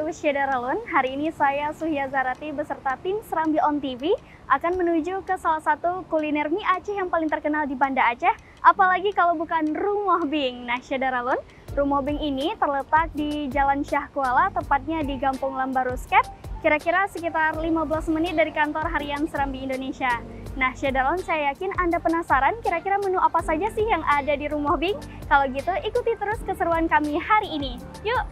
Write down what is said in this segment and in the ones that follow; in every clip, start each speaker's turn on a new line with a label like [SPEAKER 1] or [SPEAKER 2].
[SPEAKER 1] to Syederalun. Hari ini saya Suhya Zarati beserta tim Serambi On TV akan menuju ke salah satu kuliner mie Aceh yang paling terkenal di Banda Aceh. Apalagi kalau bukan Rumoh Bing. Nah Syederalun, Rumoh Bing ini terletak di Jalan Syah Kuala, tepatnya di Gampung Lambaruskep, kira-kira sekitar 15 menit dari kantor harian Serambi Indonesia. Nah Syederalun, saya yakin Anda penasaran kira-kira menu apa saja sih yang ada di Rumoh Bing? Kalau gitu ikuti terus keseruan kami hari ini. Yuk!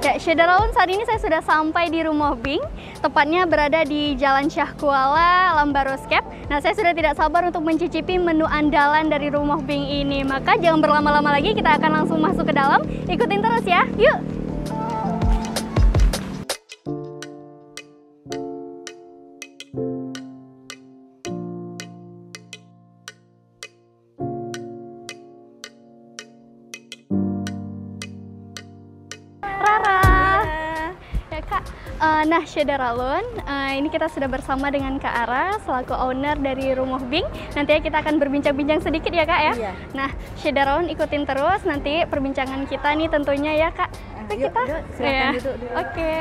[SPEAKER 1] Ya, Syederalun, saat ini saya sudah sampai di Rumoh Bing, tepatnya berada di Jalan Syah Kuala, Lambaruskep. Nah, saya sudah tidak sabar untuk mencicipi menu andalan dari Rumoh Bing ini. Maka jangan berlama-lama lagi, kita akan langsung masuk ke dalam. Ikutin terus ya, yuk! Nah Syederalun, ini kita sudah bersama dengan Kak Ara selaku owner dari Rumoh Bing. Nantinya kita akan berbincang-bincang sedikit ya Kak ya.
[SPEAKER 2] Iya.
[SPEAKER 1] Nah Syederalun, ikutin terus nanti perbincangan kita nih tentunya ya Kak.
[SPEAKER 2] Yuk,
[SPEAKER 1] Kita
[SPEAKER 2] silakan duduk dulu.
[SPEAKER 1] Oke.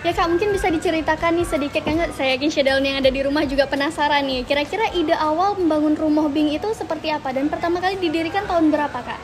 [SPEAKER 1] Ya Kak, mungkin bisa diceritakan nih sedikit kan, saya yakin Syederalun yang ada di rumah juga penasaran nih. Kira-kira ide awal membangun Rumoh Bing itu seperti apa dan pertama kali didirikan tahun berapa Kak?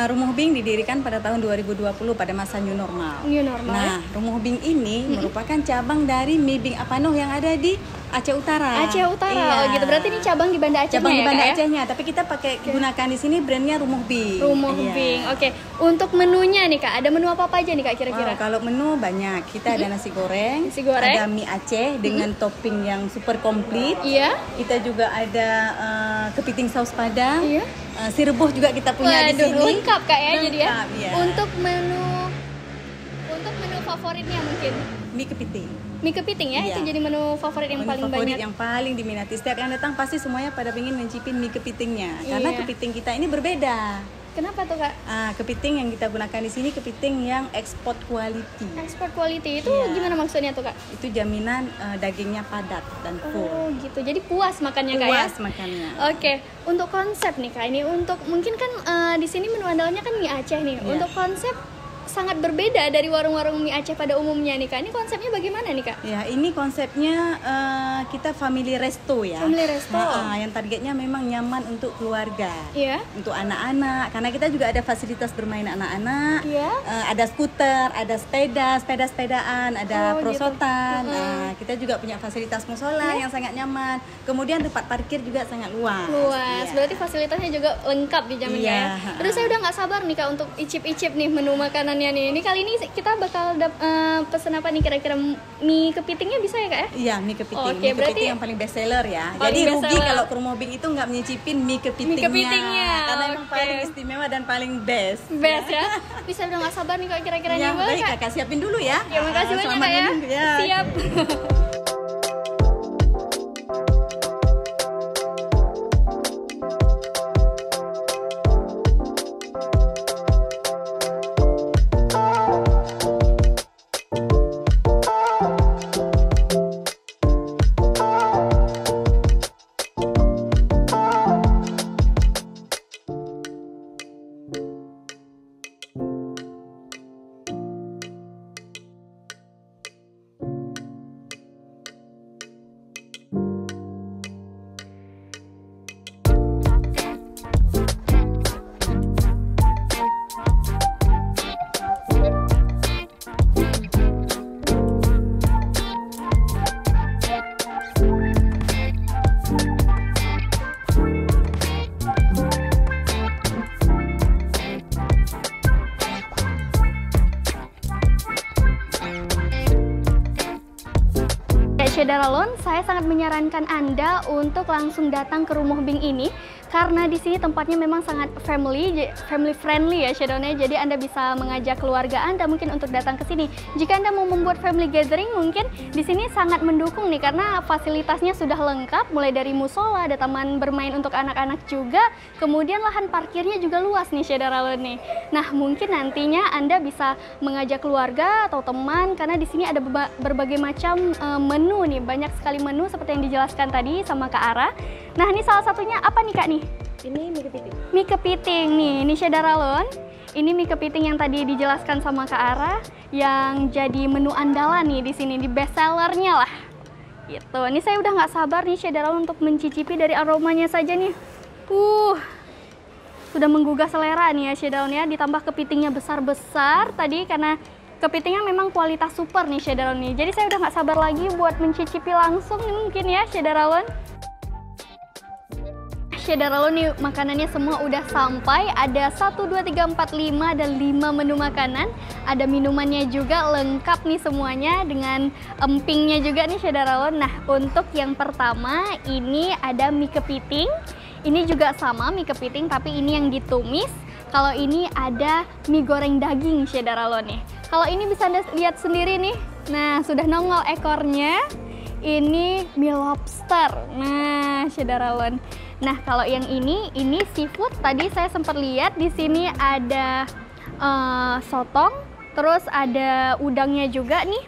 [SPEAKER 2] Rumoh Bing didirikan pada tahun 2020 pada masa new normal.
[SPEAKER 1] New normal.
[SPEAKER 2] Nah, Rumoh Bing ini merupakan cabang dari Mie Bing Apanoh yang ada di Aceh Utara.
[SPEAKER 1] Aceh Utara,
[SPEAKER 2] Iya.
[SPEAKER 1] oh gitu. Berarti ini cabang di Banda Acehnya
[SPEAKER 2] Cabang di
[SPEAKER 1] ya,
[SPEAKER 2] Banda
[SPEAKER 1] Kak, ya?
[SPEAKER 2] Acehnya, tapi kita pakai gunakan di sini brandnya Rumoh Bing.
[SPEAKER 1] Rumoh
[SPEAKER 2] Iya.
[SPEAKER 1] Bing, oke. Untuk menunya nih Kak, ada menu apa aja nih Kak kira-kira?
[SPEAKER 2] Wow, kalau menu banyak. Kita ada nasi goreng,
[SPEAKER 1] Nasi goreng.
[SPEAKER 2] ada mie Aceh dengan topping yang super komplit.
[SPEAKER 1] Iya.
[SPEAKER 2] Kita juga ada kepiting saus padang.
[SPEAKER 1] Iya.
[SPEAKER 2] Si rebus juga kita punya di
[SPEAKER 1] Waduh,
[SPEAKER 2] sini.
[SPEAKER 1] lengkap Kak ya, jadi ya.
[SPEAKER 2] Lengkap, iya.
[SPEAKER 1] Untuk menu favoritnya mungkin
[SPEAKER 2] Mie kepiting.
[SPEAKER 1] mie kepiting ya,
[SPEAKER 2] Iya.
[SPEAKER 1] itu jadi menu favorit yang
[SPEAKER 2] Menu
[SPEAKER 1] paling
[SPEAKER 2] favorit
[SPEAKER 1] banyak.
[SPEAKER 2] yang paling diminati. Setiap yang datang pasti semuanya pada pengen mencicipin mie kepitingnya. Karena
[SPEAKER 1] Iya.
[SPEAKER 2] kepiting kita ini berbeda.
[SPEAKER 1] Kenapa tuh Kak?
[SPEAKER 2] Kepiting yang kita gunakan di sini kepiting yang export quality.
[SPEAKER 1] Export quality itu
[SPEAKER 2] Iya.
[SPEAKER 1] gimana maksudnya tuh Kak?
[SPEAKER 2] Itu jaminan dagingnya padat dan full.
[SPEAKER 1] Oh gitu, jadi puas makannya Kak ya?
[SPEAKER 2] Puas makannya.
[SPEAKER 1] Oke, untuk konsep nih Kak, ini untuk mungkin kan di sini menu andalanya kan mie Aceh nih.
[SPEAKER 2] Iya.
[SPEAKER 1] Untuk konsep sangat berbeda dari warung-warung mie Aceh pada umumnya nih Kak. Ini konsepnya bagaimana nih Kak?
[SPEAKER 2] Ya, ini konsepnya kita family resto ya.
[SPEAKER 1] Family resto.
[SPEAKER 2] Yang targetnya memang nyaman untuk keluarga.
[SPEAKER 1] Iya.
[SPEAKER 2] Untuk anak-anak, karena kita juga ada fasilitas bermain anak-anak.
[SPEAKER 1] Iya.
[SPEAKER 2] Ada skuter, ada sepedaan, ada
[SPEAKER 1] Oh,
[SPEAKER 2] prosotan.
[SPEAKER 1] gitu.
[SPEAKER 2] Kita juga punya fasilitas musola yang sangat nyaman. Kemudian tempat parkir juga sangat luas.
[SPEAKER 1] Luas,
[SPEAKER 2] Iya.
[SPEAKER 1] berarti fasilitasnya juga lengkap dijamin
[SPEAKER 2] Iya.
[SPEAKER 1] ya. Terus saya udah nggak sabar nih Kak untuk icip-icip nih menu makanannya nih. Ini kali ini kita bakal pesen apa nih kira-kira, mie kepitingnya bisa ya Kak ya?
[SPEAKER 2] Iya, mie kepiting.
[SPEAKER 1] Oke,
[SPEAKER 2] Mie
[SPEAKER 1] berarti
[SPEAKER 2] kepiting yang paling best seller ya.
[SPEAKER 1] paling
[SPEAKER 2] Jadi
[SPEAKER 1] best
[SPEAKER 2] rugi
[SPEAKER 1] seller.
[SPEAKER 2] kalau ke Rumoh Bing itu nggak menyicipin mie kepitingnya.
[SPEAKER 1] Mie kepitingnya,
[SPEAKER 2] Karena memang
[SPEAKER 1] oke.
[SPEAKER 2] paling istimewa dan paling best.
[SPEAKER 1] Best ya. Bisa udah nggak sabar nih Kak kira-kira
[SPEAKER 2] Ya,
[SPEAKER 1] nih boleh
[SPEAKER 2] baik,
[SPEAKER 1] Kak?
[SPEAKER 2] kakak siapin dulu ya.
[SPEAKER 1] Terima kasih banyak
[SPEAKER 2] Selamat
[SPEAKER 1] Kak ya.
[SPEAKER 2] menunggu, ya.
[SPEAKER 1] Siap. Syederalon, saya sangat menyarankan Anda untuk langsung datang ke Rumoh Bing ini karena di sini tempatnya memang sangat family friendly ya Syederalon. Jadi Anda bisa mengajak keluarga Anda mungkin untuk datang ke sini. Jika Anda mau membuat family gathering, mungkin di sini sangat mendukung nih karena fasilitasnya sudah lengkap, mulai dari musola, ada taman bermain untuk anak-anak juga, kemudian lahan parkirnya juga luas nih Syederalon nih. Nah, mungkin nantinya Anda bisa mengajak keluarga atau teman karena di sini ada berbagai macam menu nih, banyak sekali menu seperti yang dijelaskan tadi sama Kak Ara. Nah, ini salah satunya apa nih Kak nih?
[SPEAKER 2] Ini mie kepiting.
[SPEAKER 1] Mie kepiting nih, ini Syederalon. Ini mie kepiting yang tadi dijelaskan sama Kak Ara, yang jadi menu andalan nih di sini, di best sellernya lah. Gitu. Ini saya udah nggak sabar nih Syederalon untuk mencicipi dari aromanya saja nih. Sudah menggugah selera nih ya Syederalon ya. Ditambah kepitingnya besar-besar tadi karena kepitingnya memang kualitas super nih Syederalon nih. Jadi saya udah nggak sabar lagi buat mencicipi langsung nih mungkin ya Syederalon. Syederalon nih makanannya semua udah sampai. Ada 1, 2, 3, 4, 5 dan 5 menu makanan. Ada minumannya juga lengkap nih semuanya dengan empingnya juga nih Syederalon. Nah, untuk yang pertama ini ada mie kepiting. Ini juga sama mie kepiting tapi ini yang ditumis. Kalau ini ada mie goreng daging Syederalon nih. Kalau ini bisa Anda lihat sendiri nih. Nah, sudah nongol ekornya. Ini mie lobster. Nah, Syederalon. Nah, kalau yang ini seafood. Tadi saya sempat lihat di sini ada sotong, terus ada udangnya juga nih.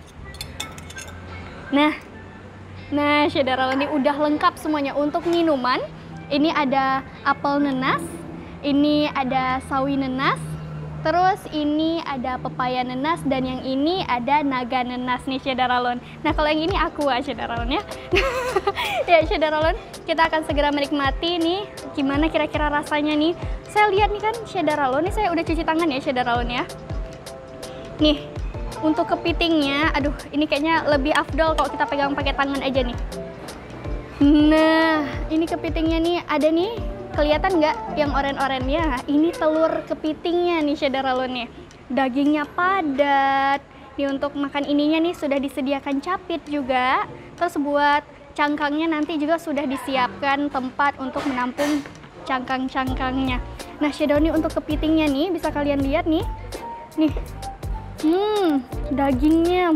[SPEAKER 1] Nah, Syederalon ini udah lengkap semuanya. Untuk minuman, ini ada apel nenas, ini ada sawi nenas, terus ini ada pepaya nenas, dan yang ini ada naga nenas nih Syederalon. Nah, kalau yang ini aqua Syederalon ya. Ya Syederalon, kita akan segera menikmati nih gimana kira-kira rasanya nih. Saya lihat nih kan Syederalon, nih saya udah cuci tangan ya Syederalon ya. Nih, untuk kepitingnya, aduh ini kayaknya lebih afdol kalau kita pegang pakai tangan aja nih. Nah, ini kepitingnya nih ada nih. Kelihatan nggak yang oren-orennya? Ini telur kepitingnya nih Syederalon nih. Dagingnya padat. Nih untuk makan ininya nih sudah disediakan capit juga. Terus buat cangkangnya nanti juga sudah disiapkan tempat untuk menampung cangkang-cangkangnya. Nah Syederalon nih untuk kepitingnya nih bisa kalian lihat nih. Nih. Dagingnya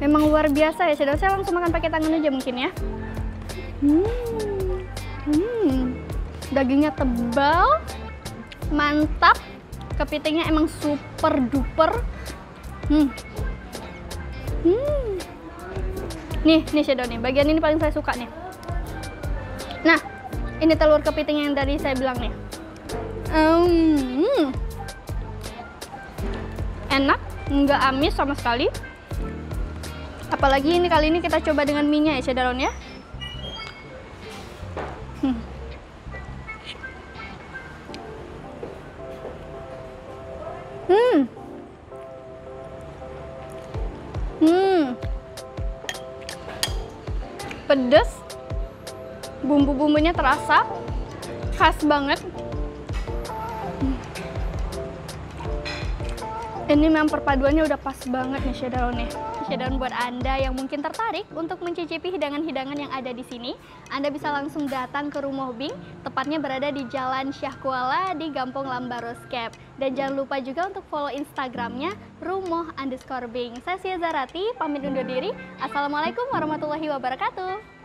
[SPEAKER 1] memang luar biasa ya Syederalon. Saya langsung makan pakai tangan aja mungkin ya. Dagingnya tebal, mantap, kepitingnya emang super duper. Nih Syederalon nih, bagian ini paling saya suka nih. Nah, ini telur kepiting yang tadi saya bilang nih. Enak, nggak amis sama sekali. Apalagi ini kali ini kita coba dengan mie-nya ya Syederalon ya. Pedes, bumbu-bumbunya terasa, khas banget. Ini memang perpaduannya udah pas banget nih Syederalon nih. Syederalon buat Anda yang mungkin tertarik untuk mencicipi hidangan-hidangan yang ada di sini, Anda bisa langsung datang ke Rumoh Bing, tepatnya berada di Jalan Syah Kuala di Gampong Lambaros Cap. Dan jangan lupa juga untuk follow Instagramnya Rumoh_Bing. Saya Sia Zarati, pamit undur diri. Assalamualaikum warahmatullahi wabarakatuh.